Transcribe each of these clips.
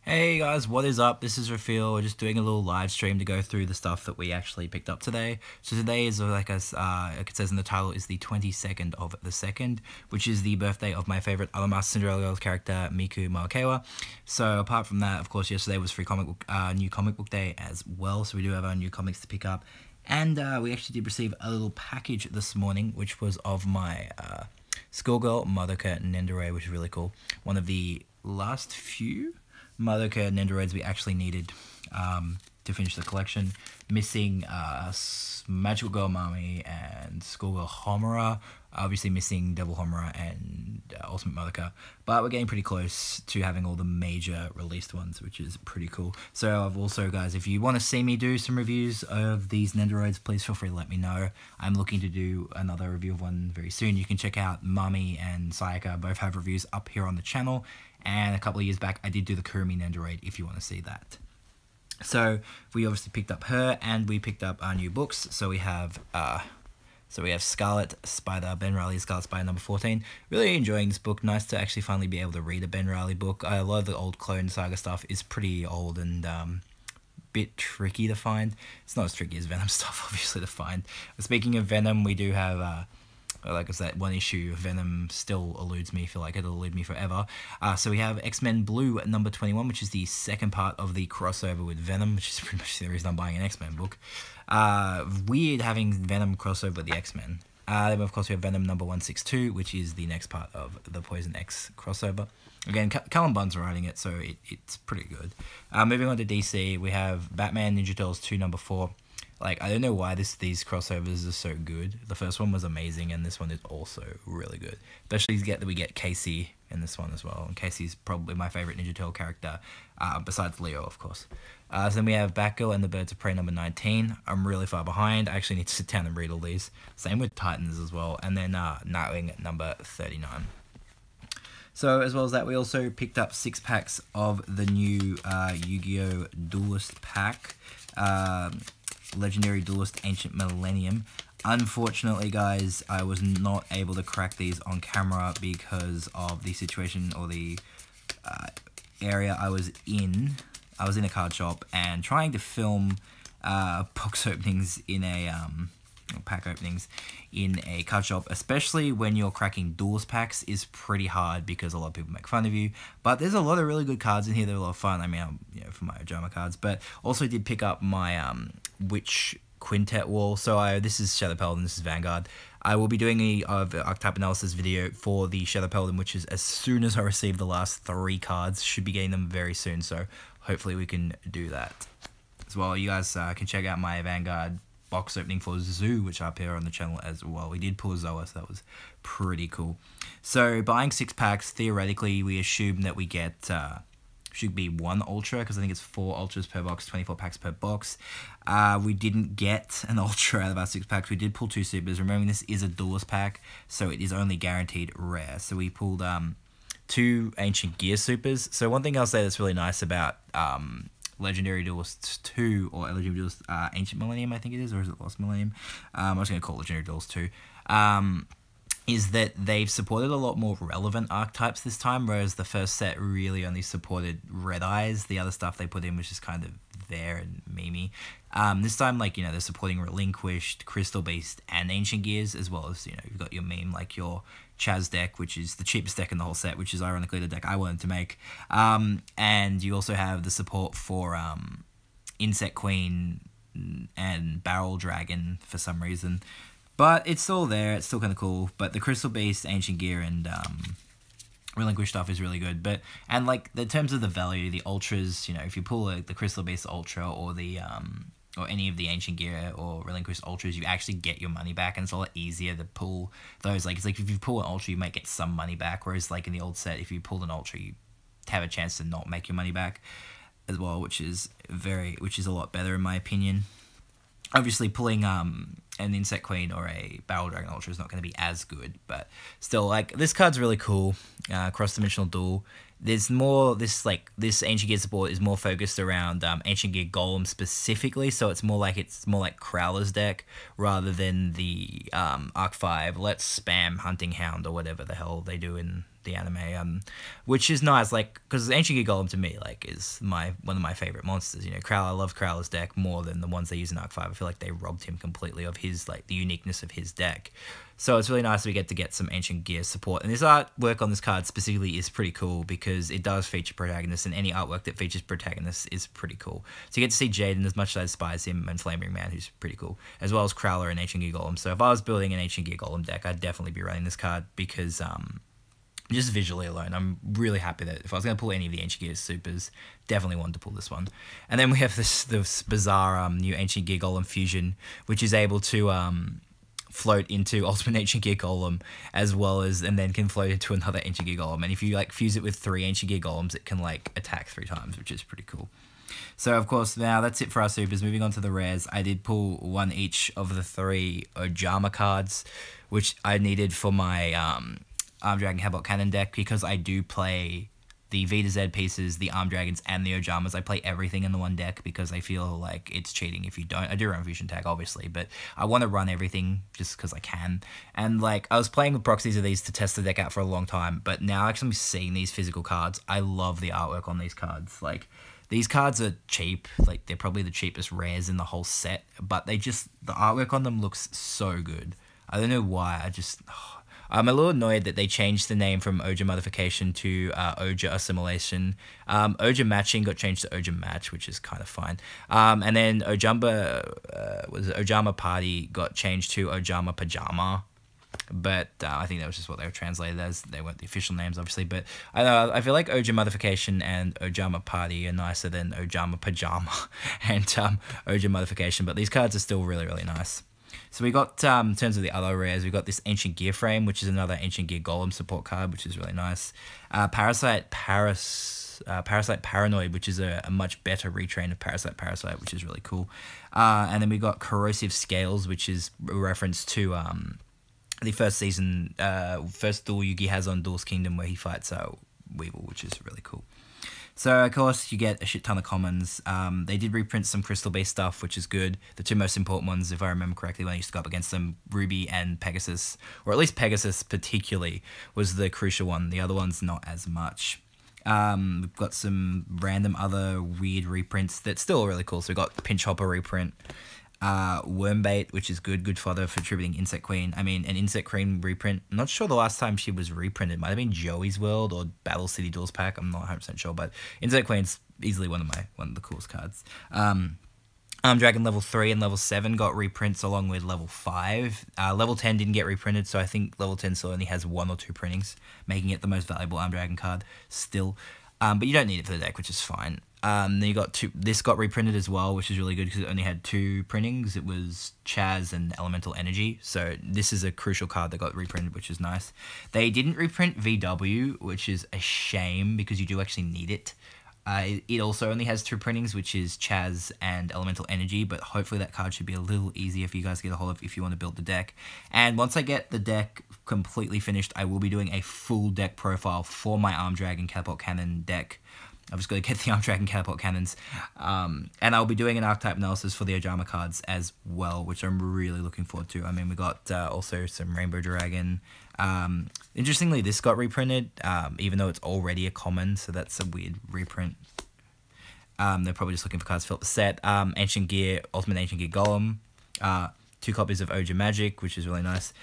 Hey guys, what is up? This is Rafeel. We're just doing a little live stream to go through the stuff that we actually picked up today. So today is like like it says in the title, is the 22nd of the 2nd, which is the birthday of my favorite Other Masked Cinderella Girls character, Miku Maekawa. So apart from that, of course, yesterday was new comic book day as well. So we do have our new comics to pick up, and we actually did receive a little package this morning, which was of my schoolgirl Madoka Nendoroid, which is really cool. One of the last few Madoka Nendoroids we actually needed to finish the collection. Missing Magical Girl Mami and Schoolgirl Homura. Obviously missing Devil Homura and Ultimate Madoka. But we're getting pretty close to having all the major released ones, which is pretty cool. So I've also, guys, if you want to see me do some reviews of these Nendoroids, please feel free to let me know. I'm looking to do another review of one very soon. You can check out Mami and Sayaka. Both have reviews up here on the channel. And a couple of years back, I did do the Kurumi Nendoroid if you want to see that. So we obviously picked up her, and we picked up our new books. So we have Scarlet Spider, Ben Riley's Scarlet Spider number 14. Really enjoying this book. Nice to actually finally be able to read a Ben Riley book. A lot of the old Clone Saga stuff is pretty old and bit tricky to find. It's not as tricky as Venom stuff, obviously, to find. Speaking of Venom, we do have like I said, one issue of Venom still eludes me. I feel like it'll elude me forever. So we have X-Men Blue number 21, which is the second part of the crossover with Venom, which is pretty much the reason I'm buying an X-Men book. Weird having Venom crossover with the X-Men. Then of course we have Venom number 162, which is the next part of the Poison X crossover. Again, Callum Bunn's writing it, so it's pretty good. Moving on to DC, we have Batman Ninja Turtles 2 number 4. Like, I don't know why these crossovers are so good. The first one was amazing, and this one is also really good. Especially that we get Casey in this one as well. And Casey's probably my favorite Ninja Turtle character, besides Leo, of course. So then we have Batgirl and the Birds of Prey number 19. I'm really far behind. I actually need to sit down and read all these. Same with Titans as well. And then Nightwing number 39. So, as well as that, we also picked up 6 packs of the new Yu-Gi-Oh! Duelist pack. Legendary Duelist Ancient Millennium. Unfortunately, guys, I was not able to crack these on camera because of the situation or the area I was in. I was in a card shop and trying to film box openings in a pack openings in a card shop, especially when you're cracking duelist packs, is pretty hard because a lot of people make fun of you. But there's a lot of really good cards in here. They're a lot of fun. I mean, for my Ojama cards, but also did pick up my Witch Quintet wall. So this is Shadow Paladin, this is Vanguard. I will be doing a archetype analysis video for the Shadow Paladin, which is as soon as I receive the last 3 cards. Should be getting them very soon, so hopefully we can do that as well. You guys can check out my Vanguard box opening for Zoo, which I up here on the channel as well. We did pull Zoa, so that was pretty cool. So buying 6 packs, theoretically we assume that we get should be 1 Ultra, because I think it's 4 Ultras per box, 24 packs per box. We didn't get an Ultra out of our 6 packs. We did pull 2 Supers. Remembering this is a Duelist pack, so it is only guaranteed rare. So we pulled 2 Ancient Gear Supers. So one thing I'll say that's really nice about Legendary Duelist 2, or Legendary Duelist Ancient Millennium, I think it is, or is it Lost Millennium? I'm just going to call it Legendary Duelist 2. Is that they've supported a lot more relevant archetypes this time, whereas the first set really only supported Red Eyes. The other stuff they put in was just kind of there and memey. This time, like, they're supporting Relinquished, Crystal Beast, and Ancient Gears, as well as, you've got your meme, like your Chaz deck, which is the cheapest deck in the whole set, which is ironically the deck I wanted to make. And you also have the support for Insect Queen and Barrel Dragon for some reason. But it's still there, it's still kind of cool. But the Crystal Beast, Ancient Gear, and Relinquished stuff is really good. And like, in terms of the value, the Ultras, if you pull the Crystal Beast Ultra or the or any of the Ancient Gear or Relinquished Ultras, you actually get your money back, and it's a lot easier to pull those. Like, it's like if you pull an Ultra, you might get some money back, whereas like in the old set, if you pulled an Ultra, you have a chance to not make your money back as well, which is a lot better in my opinion. Obviously, pulling an Insect Queen or a Barrel Dragon Ultra is not going to be as good, but still, like, this card's really cool. Cross-dimensional duel. There's more, this Ancient Gear support is more focused around Ancient Gear Golem specifically, so it's more like Crowler's deck rather tthan the Arc 5 Let's Spam Hunting Hound or whatever the hell they do in the anime, which is nice, like, because Ancient Gear Golem to me, like, is one of my favorite monsters. You know, Crowler, I love Crowler's deck more than the ones they use in Arc 5. I feel like they robbed him completely of his, like, the uniqueness of his deck. So it's really nice that we get to get some Ancient Gear support. And this artwork on this card specifically is pretty cool because it does feature protagonists, and any artwork that features protagonists is pretty cool. So you get to see Jaden, as much as I despise him, and Flaming Man, who's pretty cool, as well as Crowler and Ancient Gear Golem. So if I was building an Ancient Gear Golem deck, I'd definitely be running this card because just visually alone, I'm really happy that if I was going to pull any of the Ancient Gear Supers, definitely wanted to pull this one. And then we have this bizarre new Ancient Gear Golem fusion, which is able to float into Ultimate Ancient Gear Golem, as well as, and then can float into another Ancient Gear Golem. And if you like fuse it with 3 Ancient Gear Golems, it can like attack 3 times, which is pretty cool. So of course, now that's it for our supers. Moving on to the rares, I did pull 1 each of the 3 Ojama cards, which I needed for my Arm Dragon Cabot Cannon deck, because I do play the V to Z pieces, the Arm Dragons, and the Ojamas. I play everything in the one deck because I feel like it's cheating if you don't. I do run Fusion Tag, obviously, but I want to run everything just because I can. And like, I was playing with proxies of these to test the deck out for a long time, but now actually seeing these physical cards, I love the artwork on these cards. Like, these cards are cheap, like they're probably the cheapest rares in the whole set, but the artwork on them looks so good. I don't know why, I'm a little annoyed that they changed the name from Oja Modification to Oja Assimilation. Oja Matching got changed to Oja Match, which is kind of fine. And then Ojama Party got changed to Ojama Pajama. But I think that was just what they were translated as. They weren't the official names, obviously. But I feel like Oja Modification and Ojama Party are nicer than Ojama Pajama and Oja Modification. But these cards are still really, really nice. So we got, in terms of the other rares, we got this Ancient Gear Frame, which is another Ancient Gear Golem support card, which is really nice. Parasite Paranoid, which is a much better retrain of Parasite, which is really cool. And then we got Corrosive Scales, which is a reference to the first season, first duel Yugi has on Duel's Kingdom, where he fights Weevil, which is really cool. So, of course, you get a shit ton of commons. They did reprint some Crystal Beast stuff, which is good. The 2 most important ones, if I remember correctly, when I used to go up against them, Ruby and Pegasus, or at least Pegasus particularly, was the crucial one. The other one's not as much. We've got some random other weird reprints that's still really cool. So we've got Pinch Hopper reprint. Wormbait, which is good fodder for tributing Insect Queen. I mean, an Insect Queen reprint. I'm not sure the last time she was reprinted. Might have been Joey's World or Battle City Duels Pack. I'm not 100% sure, but Insect Queen's easily one of the coolest cards. Arm Dragon level 3 and level 7 got reprints along with level 5. Level 10 didn't get reprinted, so I think level 10 still only has 1 or 2 printings, making it the most valuable Arm Dragon card still. But you don't need it for the deck, which is fine. Then you got this got reprinted as well, which is really good because it only had 2 printings. It was Chaz and Elemental Energy. So this is a crucial card that got reprinted, which is nice. They didn't reprint VW, which is a shame because you do actually need it. It also only has 2 printings, which is Chaz and Elemental Energy, but hopefully that card should be a little easier for you guys to get a hold of if you want to build the deck. And once I get the deck completely finished, I will be doing a full deck profile for my Arm Dragon Catapult Cannon deck. I've just got to get the Arm Dragon Catapult Cannons. And I'll be doing an archetype analysis for the Ojama cards as well, which I'm really looking forward to. I mean, we got also some Rainbow Dragon. Interestingly, this got reprinted, even though it's already a common, so that's a weird reprint. They're probably just looking for cards to fill up the set. Ancient Gear, Ultimate Ancient Gear Golem. 2 copies of Oja Magic, which is really nice.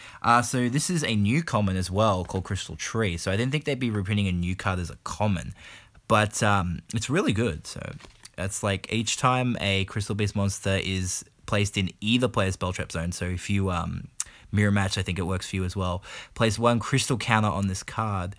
So this is a new common as well called Crystal Tree. So I didn't think they'd be reprinting a new card as a common. But it's really good. So it's like each time a Crystal Beast monster is placed in either player's spell trap zone. So if you mirror match, I think it works for you as well. Place 1 crystal counter on this card.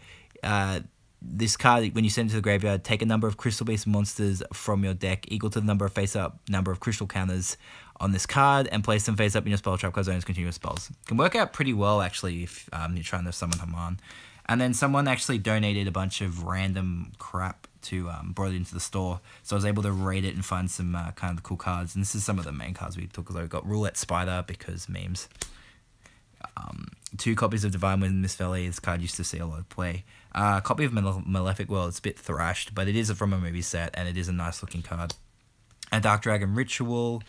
This card, when you send it to the graveyard, take a number of Crystal Beast monsters from your deck equal to the number of face-up number of crystal counters on this card and place them face-up in your spell trap card zone as continuous spells. Can work out pretty well, actually, if you're trying to summon Haman. And then someone actually donated a bunch of random crap to brought it into the store, so I was able to rate it and find some kind of cool cards. And this is some of the main cards we took. We got Roulette Spider because memes. 2 copies of Divine Wind Miss Valley. This card used to see a lot of play. Copy of Malefic World. It's a bit thrashed, but it is from a movie set, and it is a nice looking card. a Dark Dragon Ritual,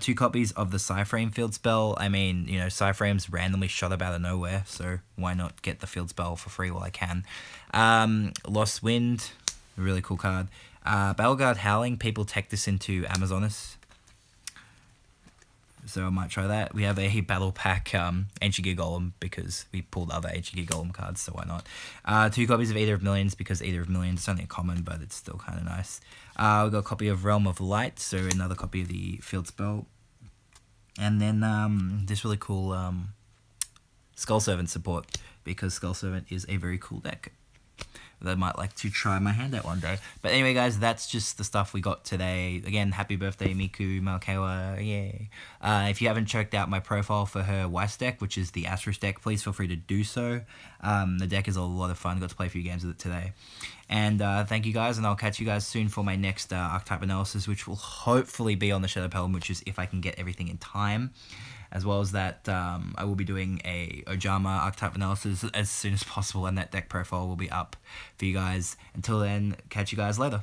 2 copies of the Psyframe field spell. I mean, you know, Psyframe's randomly shot up out of nowhere, so why not get the field spell for free while I can. Lost Wind, a really cool card. Battleguard Howling, people tech this into Amazonas, so I might try that. We have a Battle Pack Ancient Gear Golem because we pulled other Ancient Gear Golem cards, so why not. 2 copies of Eater of Millions because Eater of Millions is only a common, but it's still kind of nice. We got a copy of Realm of Light, so another copy of the field spell. And then this really cool Skull Servant support, because Skull Servant is a very cool deck that I might like to try my hand at one day. But anyway, guys, that's just the stuff we got today. Again, happy birthday, Miku Maekawa, yay. If you haven't checked out my profile for her Weiss deck, which is the Astros deck, please feel free to do so. The deck is a lot of fun. Got to play a few games with it today. And thank you guys, and I'll catch you guys soon for my next archetype analysis, which will hopefully be on the Shadow Pelham, which is if I can get everything in time. As well as that, I will be doing a Ojama archetype analysis as soon as possible, and that deck profile will be up for you guys. Until then, catch you guys later.